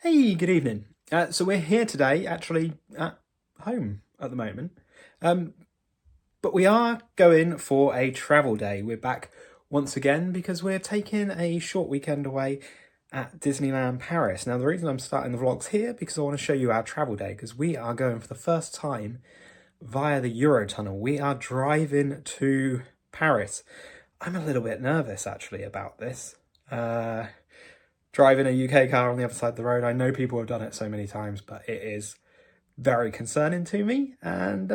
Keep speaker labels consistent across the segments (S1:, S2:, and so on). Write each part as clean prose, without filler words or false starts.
S1: Hey, good evening. So we're here today, actually at home at the moment, but we are going for a travel day. We're back once again because we're taking a short weekend away at Disneyland Paris. Now, the reason I'm starting the vlogs here because I want to show you our travel day because we are going for the first time via the Euro Tunnel. We are driving to Paris. I'm a little bit nervous actually about this. Driving a UK car on the other side of the road. I know people have done it so many times, but it is very concerning to me, and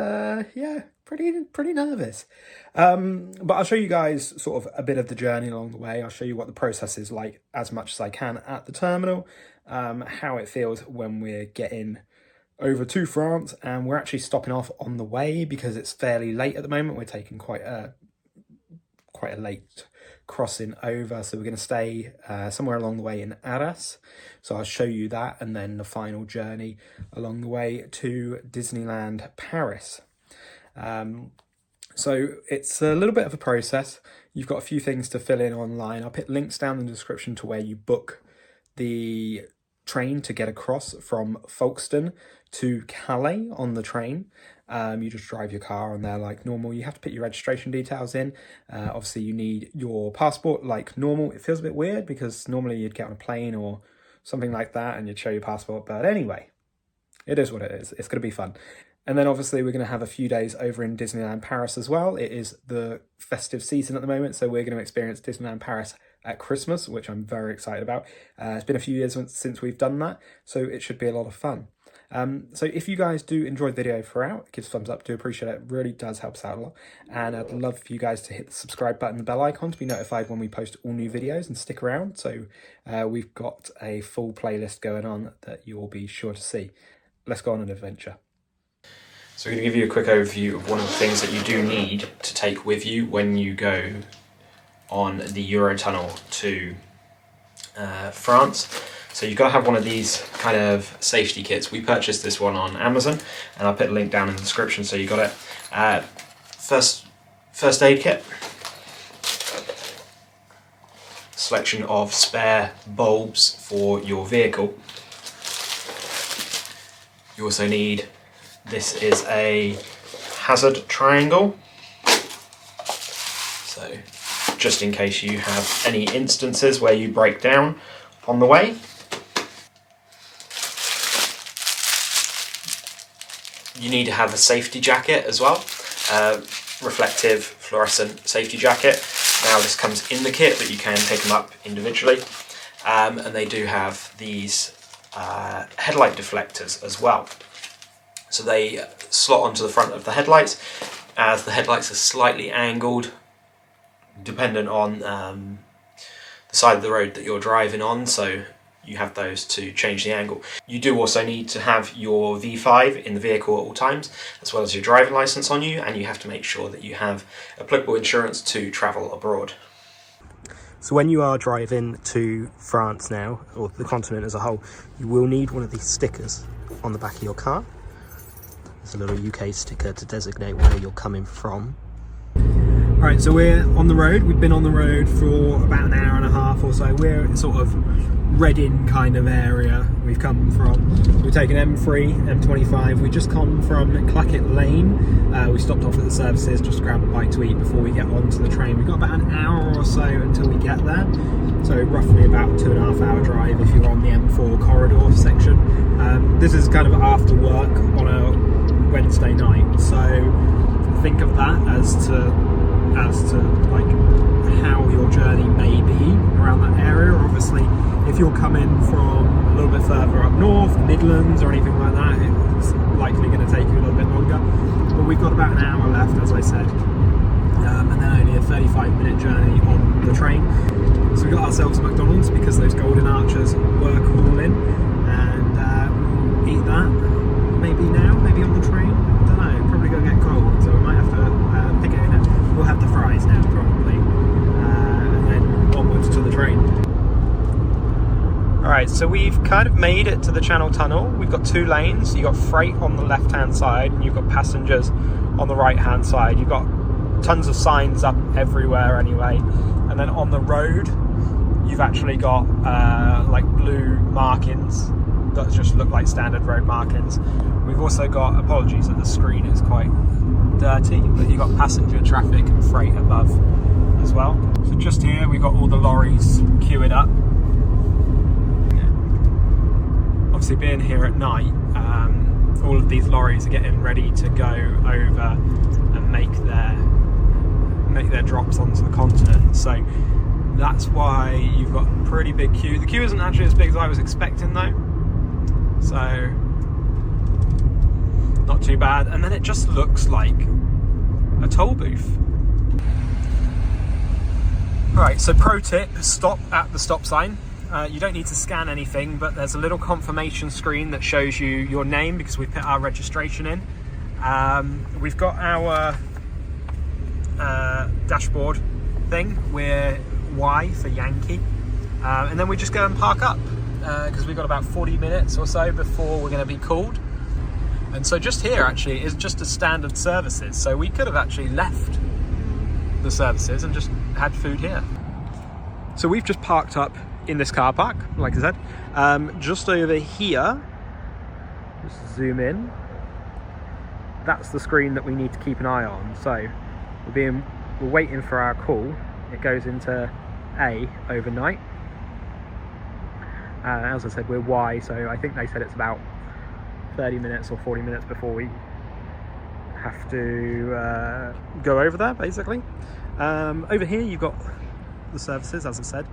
S1: yeah, pretty nervous. But I'll show you guys sort of a bit of the journey along the way. I'll show you what the process is like as much as I can at the terminal, how it feels when we're getting over to France, and we're actually stopping off on the way because it's fairly late at the moment. We're taking quite a late crossing over, so we're going to stay somewhere along the way in Arass, so I'll show you that, and then the final journey along the way to Disneyland Paris. So it's a little bit of a process. You've got a few things to fill in online. I'll put links down in the description to where you book the train to get across from Folkestone to Calais on the train. You just drive your car on there like normal. You have to put your registration details in. Obviously you need your passport like normal. It feels a bit weird because normally you'd get on a plane or something like that and you'd show your passport, but anyway, it is what it is. It's going to be fun. And then obviously we're going to have a few days over in Disneyland Paris as well. It is the festive season at the moment, so we're going to experience Disneyland Paris at Christmas, which I'm very excited about. It's been a few years since we've done that, so it should be a lot of fun. So if you guys do enjoy the video throughout, give us a thumbs up, do appreciate it. It really does help us out a lot. And I'd love for you guys to hit the subscribe button and the bell icon to be notified when we post all new videos, and stick around. So we've got a full playlist going on that you will be sure to see. Let's go on an adventure. So we're going to give you a quick overview of one of the things that you do need to take with you when you go on the Euro Tunnel to France. So you've got to have one of these kind of safety kits. We purchased this one on Amazon, and I'll put a link down in the description so you got it. First aid kit, selection of spare bulbs for your vehicle. You also need, this is a hazard triangle, so just in case you have any instances where you break down on the way. You need to have a safety jacket as well, reflective fluorescent safety jacket. Now this comes in the kit, but you can pick them up individually, and they do have these headlight deflectors as well. So they slot onto the front of the headlights, as the headlights are slightly angled dependent on the side of the road that you're driving on, so you have those to change the angle. You do also need to have your V5 in the vehicle at all times, as well as your driving license on you, and you have to make sure that you have applicable insurance to travel abroad.
S2: So when you are driving to France now, or the continent as a whole, you will need one of these stickers on the back of your car. There's a little UK sticker to designate where you're coming from. Right, so we're on the road. We've been on the road for about an hour and a half or so. We're in sort of Reading kind of area we've come from. We're taking M3, M25. We just come from Clackett Lane. We stopped off at the services just to grab a bite to eat before we get onto the train. We've got about an hour or so until we get there. So roughly about 2.5 hour drive if you're on the M4 corridor section. This is kind of after work on a Wednesday night. So think of that as to like how your journey may be around that area. Obviously, if you're coming from a little bit further up north, the Midlands or anything like that, it's likely going to take you a little bit longer. But we've got about an hour left, as I said, and then only a 35-minute journey on the train. So we got ourselves a McDonald's because those golden arches were calling, and we'll eat that maybe now, maybe on the train. I don't know, probably going to get cold, so we might have to pick it in. We'll have the fries now probably, and then onwards to the train. Alright, so we've kind of made it to the Channel Tunnel. We've got two lanes. You've got freight on the left hand side and you've got passengers on the right hand side. You've got tons of signs up everywhere anyway, and then on the road you've actually got like blue markings
S1: that just look like standard road markings. We've also got, apologies that the screen is quite dirty, but you've got passenger traffic and freight above as well. So just here we've got all the lorries queuing up. Obviously being here at night, all of these lorries are getting ready to go over and make their drops onto the continent. So that's why you've got a pretty big queue. The queue isn't actually as big as I was expecting though, so not too bad. And then it just looks like a toll booth. Right, so pro tip, stop at the stop sign. You don't need to scan anything, but there's a little confirmation screen that shows you your name because we put our registration in. We've got our dashboard thing, we're Y for Yankee, and then we just go and park up because we've got about 40 minutes or so before we're going to be called. And so just here actually is just a standard services, so we could have actually left the services and just had food here. So we've just parked up in this car park, like I said. Just over here, just zoom in, that's the screen that we need to keep an eye on. So we're waiting for our call. It goes into A overnight. As I said, we're Y, so I think they said it's about 30 minutes or 40 minutes before we have to go over there, basically. Over here you've got the services, as I said.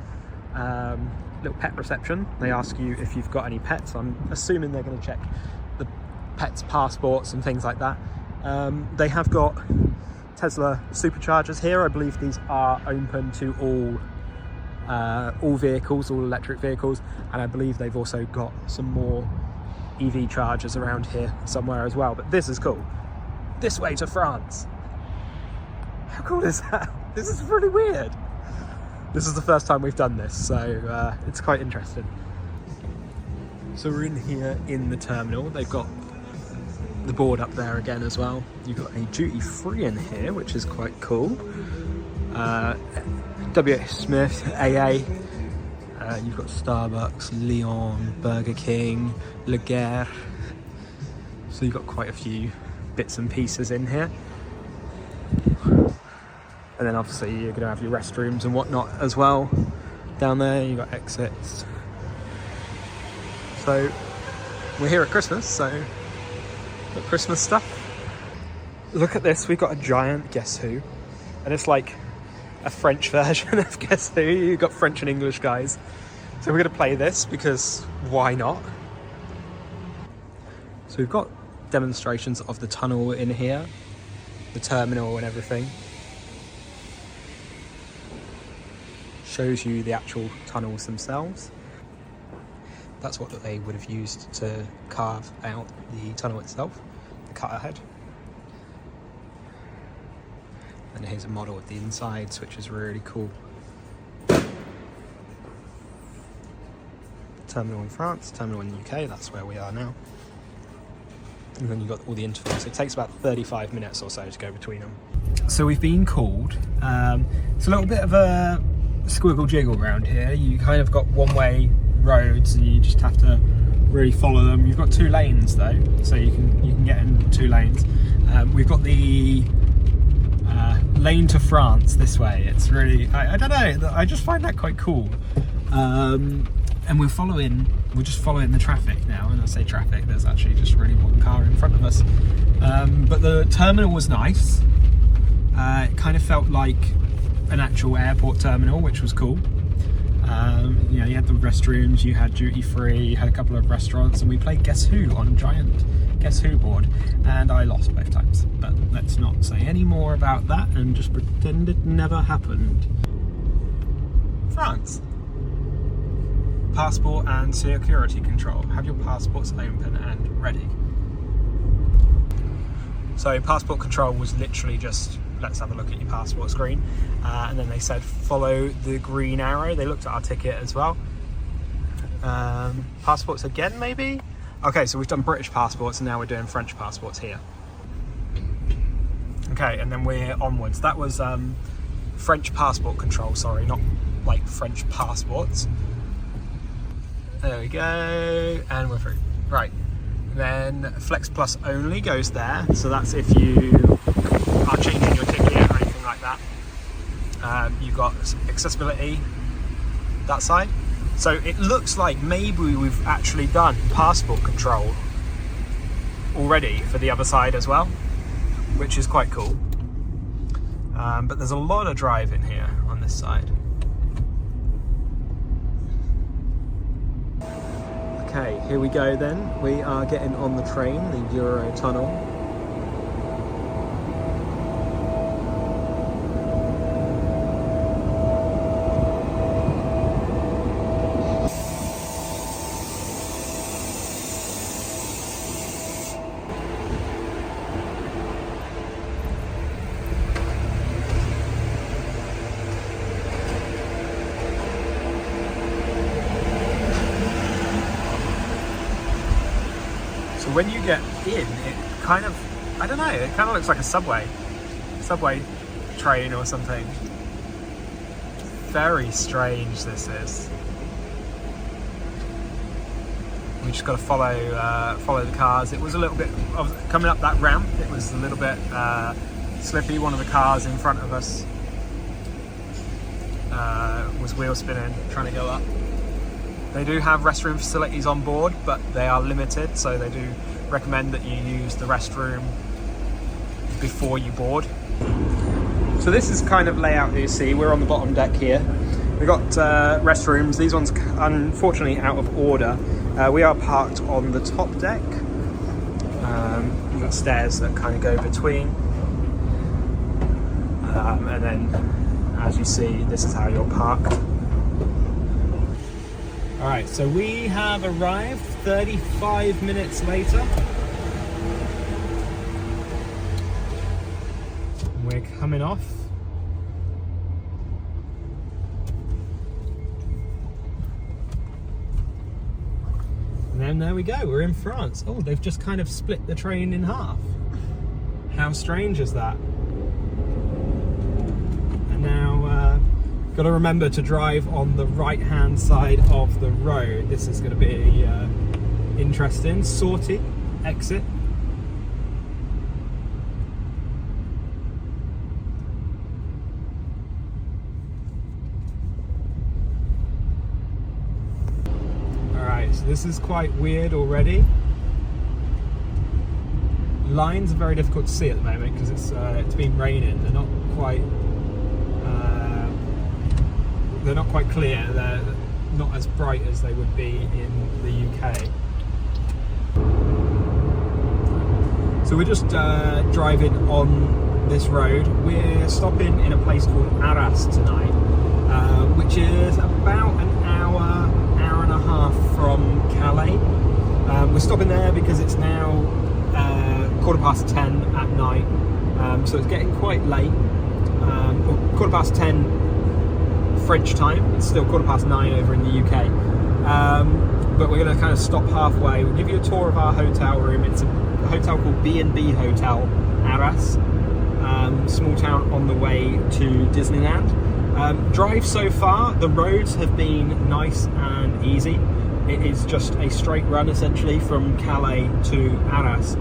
S1: Little pet reception. They ask you if you've got any pets. I'm assuming they're going to check the pets' passports and things like that. They have got Tesla superchargers here. I believe these are open to all vehicles, all electric vehicles, and I believe they've also got some more EV chargers around here somewhere as well. But this is cool. This way to France. How cool is that? This is really weird. This is the first time we've done this, so it's quite interesting. So we're in here in the terminal. They've got the board up there again as well. You've got a duty free in here, which is quite cool. W.H. Smith, AA. You've got Starbucks, Lyon, Burger King, Le Gare. So you've got quite a few bits and pieces in here. And then obviously you're going to have your restrooms and whatnot as well. Down there you've got exits. So we're here at Christmas, so got Christmas stuff. Look at this, we've got a giant Guess Who. And it's like a French version of Guess Who. You've got French and English guys. So we're going to play this because why not? So we've got demonstrations of the tunnel in here, the terminal and everything. Shows you the actual tunnels themselves. That's what they would have used to carve out the tunnel itself, the cutter head. And here's a model of the insides, which is really cool. Terminal in France, terminal in the UK, that's where we are now. And then you've got all the intervals. It takes about 35 minutes or so to go between them. So we've been called. It's a little bit of a squiggle jiggle around here. You kind of got one-way roads and you just have to really follow them. You've got 2 lanes though, so you can get in 2 lanes. We've got the lane to France this way. It's really, I don't know, I just find that quite cool. And we're just following the traffic now. And I say traffic, there's actually just really one car in front of us. But the terminal was nice. It kind of felt like an actual airport terminal, which was cool. You know, you had the restrooms, you had duty free, you had a couple of restaurants, and we played Guess Who on giant Guess Who board, and I lost both times. But let's not say any more about that and just pretend it never happened. France. Passport and security control. Have your passports open and ready. So passport control was literally just, let's have a look at your passport screen. And then they said, follow the green arrow. They looked at our ticket as well. Passports again, maybe? Okay, so we've done British passports and now we're doing French passports here. Okay, and then we're onwards. That was French passport control, sorry, not like French passports. There we go, and we're through. Right, then Flex Plus only goes there, so that's if you are changing your ticket or anything like that. You've got accessibility that side. So it looks like maybe we've actually done passport control already for the other side as well, which is quite cool. But there's a lot of driving here on this side. Okay, here we go then. We are getting on the train, the Euro Tunnel. When you get in, it kind of, I don't know, it kind of looks like a subway train or something. Very strange this is. We just got to follow the cars. It was a little bit, coming up that ramp, it was a little bit slippy. One of the cars in front of us was wheel spinning, trying to go up. They do have restroom facilities on board, but they are limited, so they do recommend that you use the restroom before you board. So this is kind of layout that you see. We're on the bottom deck here. We've got restrooms. These ones unfortunately out of order. We are parked on the top deck. We've got stairs that kind of go between. And then, as you see, this is how you're parked. Alright, so we have arrived 35 minutes later. We're coming off. And then there we go, we're in France. Oh, they've just kind of split the train in half. How strange is that? And now, got to remember to drive on the right hand side of the road. This is going to be interesting. Sortie, exit. Alright, so this is quite weird already. Lines are very difficult to see at the moment because it's been raining. They're not quite clear. They're not as bright as they would be in the UK. So we're just driving on this road. We're stopping in a place called Arass tonight, which is about an hour and a half from Calais. We're stopping there because it's now 10:15 at night, so it's getting quite late. 10:15 French time. It's still 9:15 over in the UK. But we're going to kind of stop halfway. We'll give you a tour of our hotel room. It's a hotel called B&B Hotel, Arass. Small town on the way to Disneyland. Drive so far, the roads have been nice and easy. It is just a straight run essentially from Calais to Arass.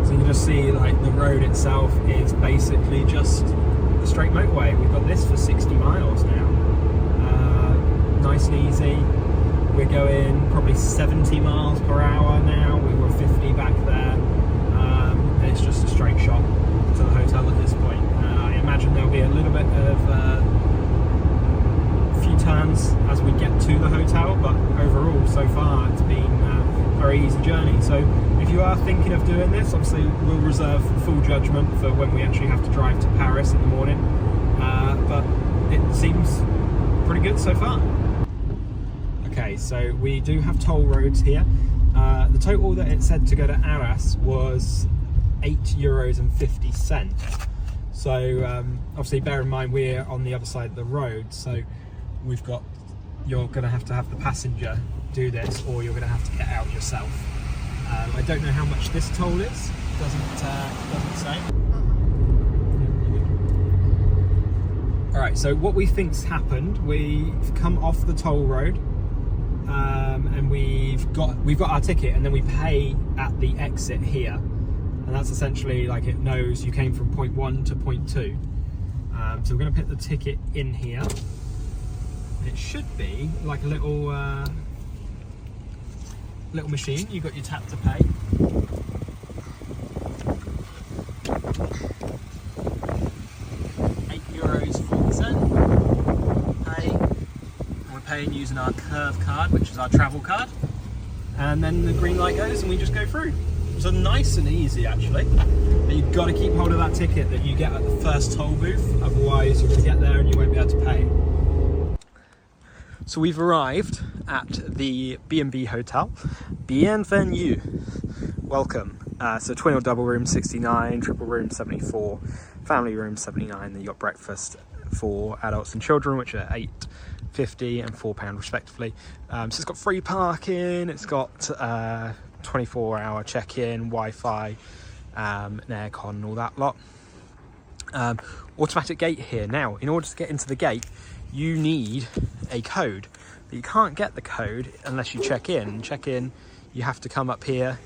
S1: So you can just see like the road itself is basically just a straight motorway. We've got this for 60 miles now. Nice and easy. We're going probably 70 miles per hour now. We were 50 back there. And it's just a straight shot to the hotel at this point. I imagine there'll be a little bit of a few turns as we get to the hotel, but overall so far it's been a very easy journey. So if you are thinking of doing this, obviously we'll reserve full judgment for when we actually have to drive to Paris in the morning. But it seems pretty good so far. Okay, so we do have toll roads here. The total that it said to go to Arass was €8.50. So obviously bear in mind we're on the other side of the road, so you're going to have the passenger do this, or you're going to have to get out yourself. I don't know how much this toll is. Doesn't say. Alright, so what we think's happened, we've come off the toll road,
S2: and we've got our ticket, and then we pay at the exit here, and that's essentially like it knows you came from point 1 to point 2. So we're going to put the ticket in here, and it should be like a little machine. You've got your tap to pay. €8.40 pay, and we're paying using our Curve card, which is our travel card, and then the green light goes and we just go through. So nice and easy actually, but you've got to keep hold of that ticket that you get at the first toll booth, otherwise you're going to get there and you won't be able to pay. So we've arrived at the B&B Hotel. Bienvenue, welcome. So twin or double room 69, triple room 74, family room 79. Then you got breakfast for adults and children, which are £8.50 and £4 respectively. So it's got free parking, it's got 24-hour check-in, Wi-Fi, an aircon and all that lot. Automatic gate here. Now, in order to get into the gate, you need a code, but you can't get the code unless you check in. Check in, you have to come up here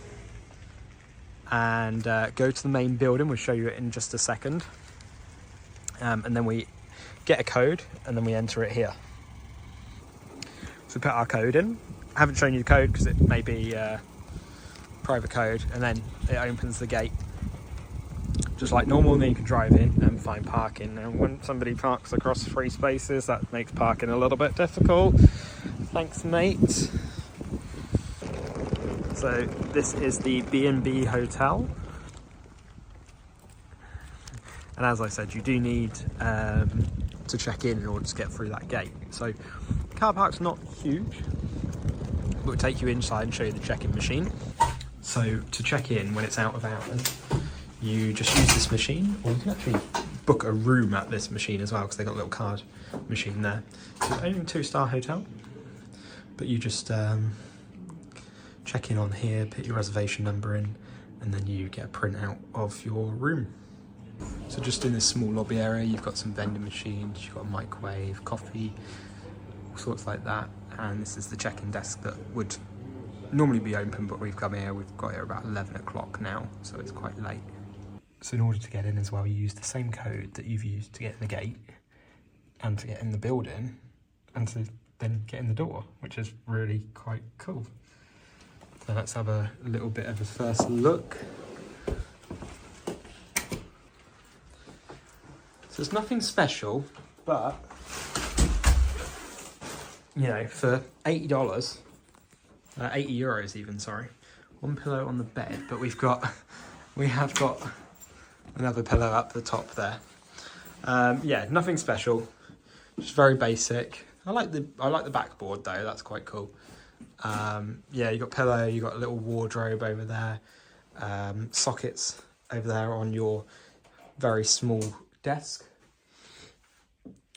S2: and go to the main building. We'll show you it in just a second. And then we get a code and then we enter it here. So we put our code in. I haven't shown you the code because it may be private code, and then it opens the gate just like normal, and then you can drive in and find parking. And when somebody parks across free spaces, that makes parking a little bit difficult. Thanks, mate. So this is the B&B Hotel, and as I said, you do need to check in order to get through that gate. So car park's not huge, but we'll take you inside and show you the check-in machine. So to check in when it's out of hours, you just use this machine, or you can actually book a room at this machine as well, because they've got a little card machine there. So it's only a 2-star hotel, but you just check in on here, put your reservation number in, and then you get a printout of your room. So just in this small lobby area, you've got some vending machines, you've got a microwave, coffee, all sorts like that. And this is the check-in desk that would normally be open, but we've come here, we've got here about 11 o'clock now, so it's quite late. So in order to get in as well, you use the same code that you've used to get in the gate and to get in the building and to then get in the door, which is really quite cool. So let's have a little bit of a first look. So it's nothing special, but you know, for $80, 80 euros even, sorry, one pillow on the bed, but we have got another pillow up the top there. Yeah, nothing special, just very basic. I like the backboard though, that's quite cool. Yeah, you got pillow, you got a little wardrobe over there, sockets over there on your very small desk.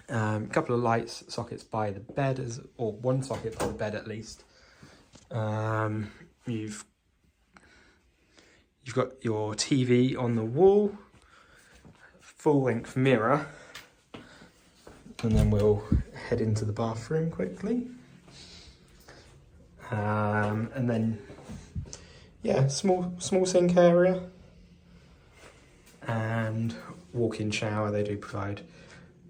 S2: A couple of lights, sockets by the bed, or one socket by the bed at least. You've got your TV on the wall, full-length mirror, and then we'll head into the bathroom quickly. And then, yeah, small sink area and walk-in shower. They do provide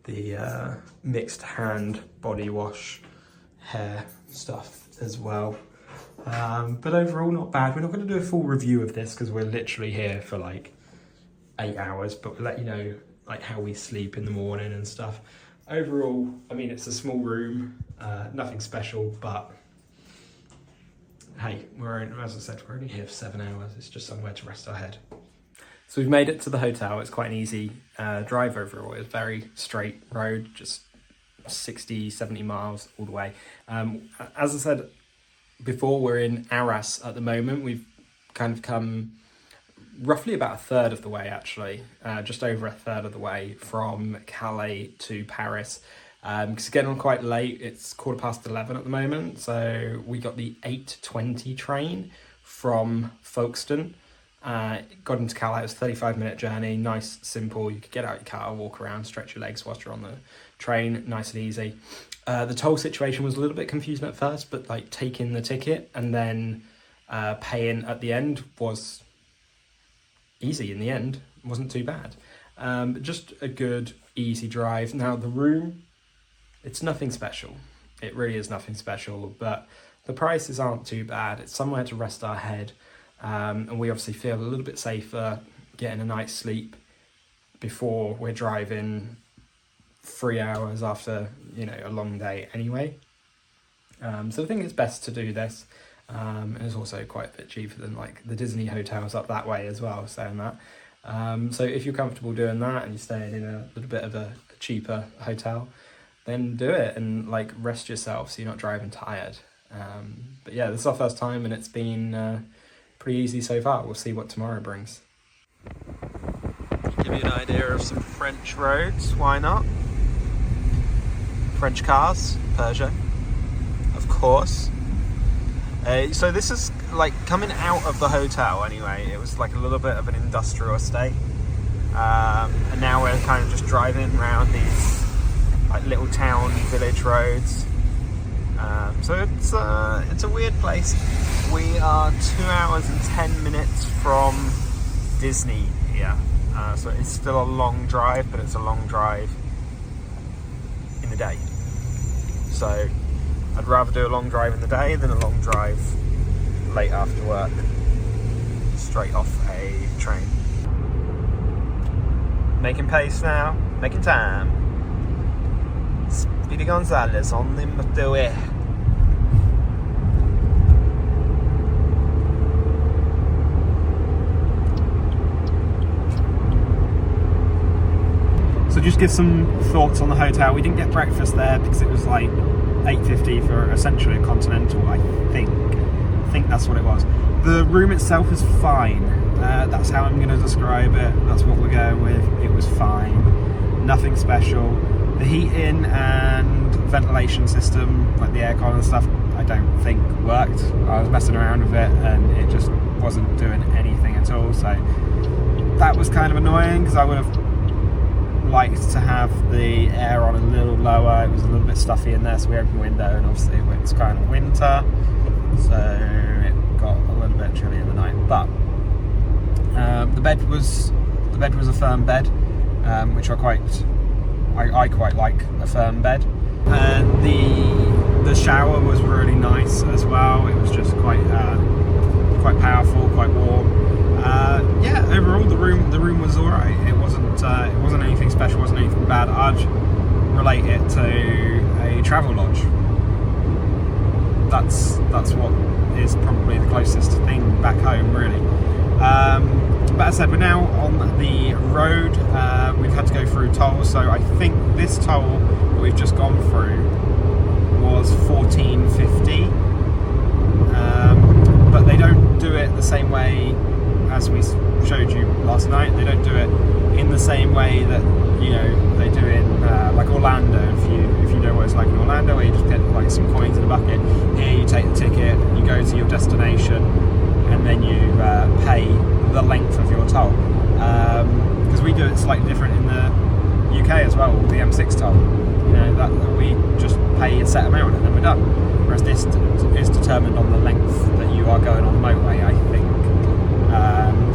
S2: the mixed hand body wash, hair stuff as well. But overall, not bad. We're not going to do a full review of this because we're literally here for like 8 hours, but we'll let you know like how we sleep in the morning and stuff. Overall, I mean, it's a small room, nothing special, but hey, as I said, we're only here for 7 hours. It's just somewhere to rest our head. So we've made it to the hotel. It's quite an easy drive overall. It's a very straight road, just 60, 70 miles all the way. As I said before, we're in Arass at the moment. We've kind of come roughly about a third of the way, actually, just over a third of the way from Calais to Paris. Because it's getting on quite late. It's 11:15 at the moment. So we got the 8:20 train from Folkestone. Got into Calais. It was a 35-minute journey. Nice, simple. You could get out your car, walk around, stretch your legs whilst you're on the train. Nice and easy.
S1: The toll situation was a little bit confusing at first, but like taking the ticket and then paying at the end was easy in the end. It wasn't too bad. But just a good, easy drive. Now the room, it's nothing special. It really is nothing special, but the prices aren't too bad. It's somewhere to rest our head. And we obviously feel a little bit safer getting a night's sleep before we're driving 3 hours after, you know, a long day anyway. So I think it's best to do this. And it's also quite a bit cheaper than like the Disney hotels up that way as well, saying that. So if you're comfortable doing that and you're staying in a little bit of a cheaper hotel, then do it and like rest yourself so you're not driving tired. But yeah, this is our first time and it's been pretty easy so far. We'll see what tomorrow brings.
S2: Give you an idea of some French roads, why not? French cars, Peugeot, of course. So this is like coming out of the hotel anyway. It was like a little bit of an industrial estate. And now we're kind of just driving around these like little town village roads. So it's a weird place. We are 2 hours and 10 minutes from Disney here. So it's still a long drive, but it's a long drive in the day. So I'd rather do a long drive in the day than a long drive late after work, straight off a train. Making pace now, making time. Speedy Gonzales on the motorway.
S1: So just give some thoughts on the hotel. We didn't get breakfast there because it was like $8.50 for essentially a continental, I think that's what it was. The room itself is fine. That's how I'm going to describe it. That's what we're going with. It was fine. Nothing special. The heating and ventilation system, like the aircon and stuff, I don't think worked. I was messing around with it and it just wasn't doing anything at all. So that was kind of annoying because I would have liked to have the air on a little lower. It was a little bit stuffy in there, so we opened the window and obviously it's kind of winter, so it got a little bit chilly in the night. But the bed was a firm bed, which I quite like a firm bed. And the shower was really nice as well. It was just quite powerful, quite warm. Yeah, overall the room was alright. It wasn't anything special, wasn't anything bad. I'd relate it to a Travelodge. That's what is probably the closest thing back home, really. But as I said, we're now on the road. We've had to go through tolls, so I think this toll that we've just gone through was $14.50. But they don't do it the same way as we showed you last night. They don't do it in the same way that, you know, they do in like Orlando. If you know what it's like in Orlando, where you just get like some coins in a bucket. Here you take the ticket, you go to your destination, and then you pay the length of your toll. Because we do it slightly different in the UK as well, the M6 toll. You know, that we just pay a set amount and then we're done. Whereas this is determined on the length that you are going on the motorway, I think.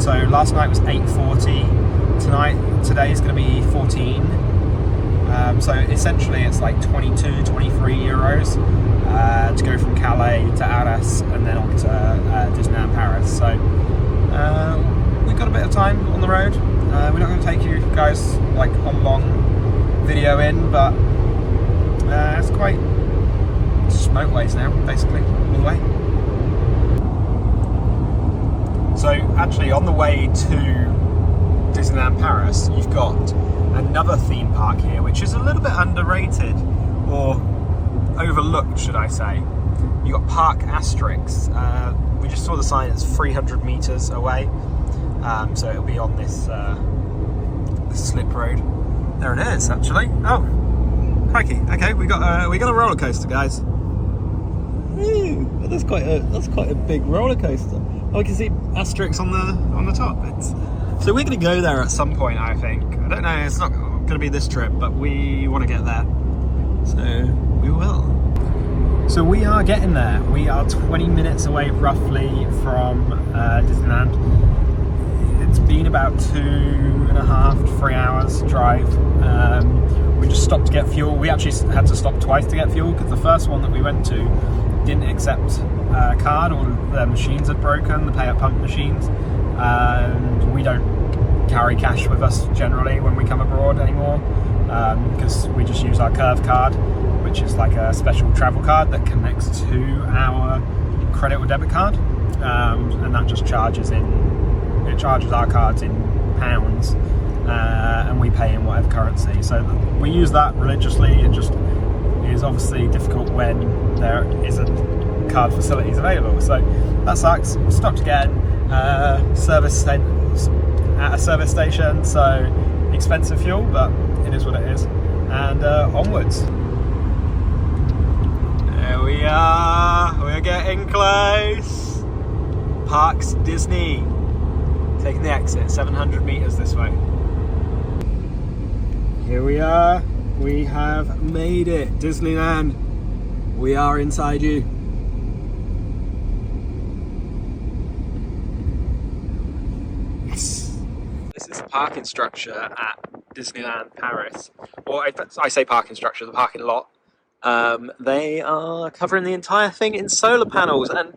S1: So last night was $8.40. Today is going to be 14. So essentially it's like 22, 23 euros to go from Calais to Arass and then on to Disneyland Paris. So we've got a bit of time on the road. We're not going to take you guys like on long video in, but it's quite just motorways now, basically, all the way. So actually on the way to Disneyland Paris, you've got another theme park here, which is a little bit underrated, or overlooked, should I say. You've got Park Asterix. We just saw the sign, it's 300 meters away. So it'll be on this slip road. There it is, actually. Oh, crikey. Okay, we got a roller coaster, guys. Ooh, that's quite a big roller coaster. Oh, we can see Asterix on the top. So we're going to go there at some point, I think. I don't know. It's not going to be this trip, but we want to get there. So
S2: we will. So we are getting there. We are 20 minutes away roughly from Disneyland. It's been about 2.5 to 3 hours drive. We just stopped to get fuel. We actually had to stop twice to get fuel because the first one that we went to didn't accept a card. All the machines had broken, the pay-at-pump machines. And we don't carry cash with us generally when we come abroad anymore, because we just use our Curve card, which is like a special travel card that connects to our credit or debit card, and that just charges our cards in pounds, and we pay in whatever currency. So we use that religiously. It just is obviously difficult when there isn't card facilities available. So that sucks. We stopped again, at a service station, so expensive fuel, but it is what it is. And onwards. There we are. We're getting close. Parks Disney. Taking the exit, 700 meters this way. Here we are. We have made it. Disneyland. We are inside you. Yes. This is the parking structure at Disneyland Paris. Or I say parking structure, the parking lot. They are covering the entire thing in solar panels, and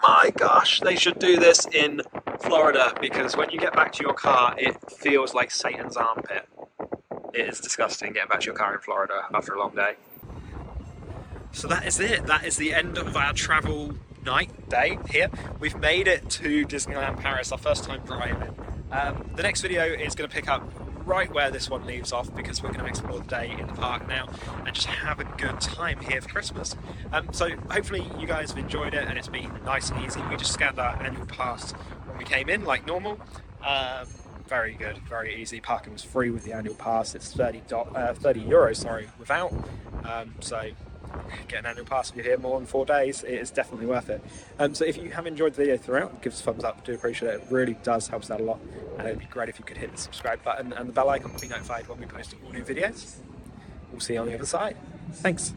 S2: my gosh, they should do this in Florida, because when you get back to your car, it feels like Satan's armpit. It is disgusting getting back to your car in Florida after a long day. So that is it. That is the end of our travel day here. We've made it to Disneyland Paris, our first time driving. The next video is going to pick up right where this one leaves off, because we're going to explore the day in the park now and just have a good time here for Christmas. So hopefully you guys have enjoyed it and it's been nice and easy. We just scanned our annual pass when we came in, like normal. Very good, very easy. Parking was free with the annual pass. It's 30 euros, sorry, without. So get an annual pass if you're here more than 4 days. It is definitely worth it. So if you have enjoyed the video throughout, give us a thumbs up. I do appreciate it. It really does help us out a lot, and it'd be great if you could hit the subscribe button and the bell icon to be notified when we post all new videos. We'll see you on the other side. Thanks.